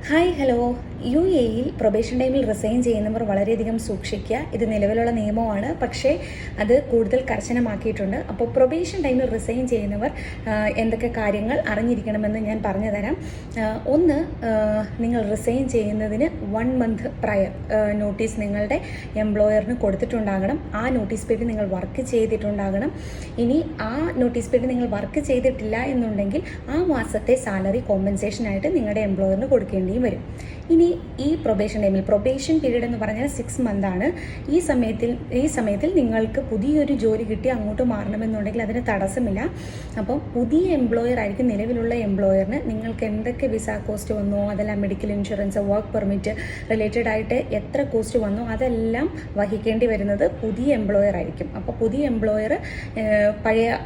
Hi hello. U എയിൽ probation ടൈമിൽ resign ചെയ്യുന്നവർ വളരെയധികം സൂക്ഷിക്കുക. ഇത് നിലവിലുള്ള നിയമമാണ്, പക്ഷേ അത് കൂടുതൽ കർശനമാക്കിയിട്ടുണ്ട്. അപ്പോൾ പ്രൊബേഷൻ ടൈമിൽ റിസൈൻ ചെയ്യുന്നവർ എന്തൊക്കെ കാര്യങ്ങൾ അറിഞ്ഞിരിക്കണമെന്ന് ഞാൻ പറഞ്ഞു തരാം. ഒന്ന്, നിങ്ങൾ റിസൈൻ ചെയ്യുന്നതിന് 1 month പ്രയർ നോട്ടീസ് നിങ്ങളുടെ എംപ്ലോയറിന് കൊടുത്തിട്ടുണ്ടാകണം. ആ നോട്ടീസ് പീരീഡ് നിങ്ങൾ വർക്ക് ചെയ്തിട്ടുണ്ടാകണം. ഇനി ആ നോട്ടീസ് പീരീഡ് നിങ്ങൾ വർക്ക് ചെയ്തിട്ടില്ല എന്നുണ്ടെങ്കിൽ ആ മാസത്തെ സാലറി കോമ്പൻസേഷനായിട്ട് നിങ്ങളുടെ എംപ്ലോയറിന് കൊടുക്കേണ്ടിയും വരും. ഇനി ഈ പ്രൊബേഷൻ പീരീഡ് എന്ന് പറഞ്ഞാൽ 6 month ആണ്. ഈ സമയത്തിൽ നിങ്ങൾക്ക് പുതിയൊരു ജോലി കിട്ടി അങ്ങോട്ട് മാറണമെന്നുണ്ടെങ്കിൽ അതിന് തടസ്സമില്ല. അപ്പം പുതിയ എംപ്ലോയർ ആയിരിക്കും നിലവിലുള്ള എംപ്ലോയറിന് നിങ്ങൾക്ക് എന്തൊക്കെ വിസ കോസ്റ്റ് വന്നോ, അതെല്ലാം medical insurance, work permit related ആയിട്ട് എത്ര കോസ്റ്റ് വന്നോ അതെല്ലാം വഹിക്കേണ്ടി വരുന്നത് പുതിയ എംപ്ലോയർ ആയിരിക്കും. അപ്പോൾ പുതിയ എംപ്ലോയർ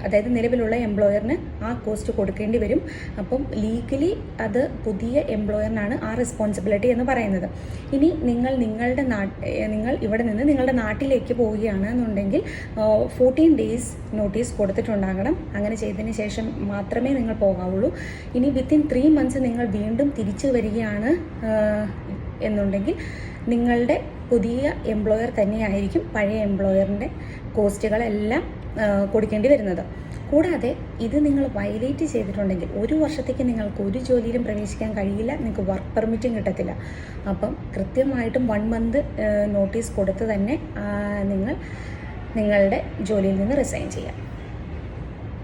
അതായത് നിലവിലുള്ള എംപ്ലോയറിന് ആ കോസ്റ്റ് കൊടുക്കേണ്ടി വരും. അപ്പം ലീഗലി അത് പുതിയ എംപ്ലോയറിനാണ് ആ റെസ്പോൺസിബിലിറ്റി എന്ന് പറയുന്നത്. ഇനി നിങ്ങൾ ഇവിടെ നിന്ന് നിങ്ങളുടെ നാട്ടിലേക്ക് പോവുകയാണ് എന്നുണ്ടെങ്കിൽ 14 days നോട്ടീസ് കൊടുത്തിട്ടുണ്ടാകണം. അങ്ങനെ ചെയ്തതിന് ശേഷം മാത്രമേ നിങ്ങൾ പോകാവുള്ളൂ. ഇനി വിത്തിൻ 3 months നിങ്ങൾ വീണ്ടും തിരിച്ചു വരികയാണ് എന്നുണ്ടെങ്കിൽ നിങ്ങളുടെ പുതിയ എംപ്ലോയർ തന്നെയായിരിക്കും പഴയ എംപ്ലോയറിൻ്റെ കോസ്റ്റുകളെല്ലാം കൊടുക്കേണ്ടി വരുന്നത്. കൂടാതെ ഇത് നിങ്ങൾ വയലേറ്റ് ചെയ്തിട്ടുണ്ടെങ്കിൽ 1 വർഷത്തേക്ക് നിങ്ങൾക്ക് ഒരു ജോലിയിലും പ്രവേശിക്കാൻ കഴിയില്ല, നിങ്ങൾക്ക് വർക്ക് പെർമിറ്റും കിട്ടത്തില്ല. അപ്പം കൃത്യമായിട്ടും 1 month നോട്ടീസ് കൊടുത്ത് തന്നെ നിങ്ങൾ നിങ്ങളുടെ ജോലിയിൽ നിന്ന് റിസൈൻ ചെയ്യാം.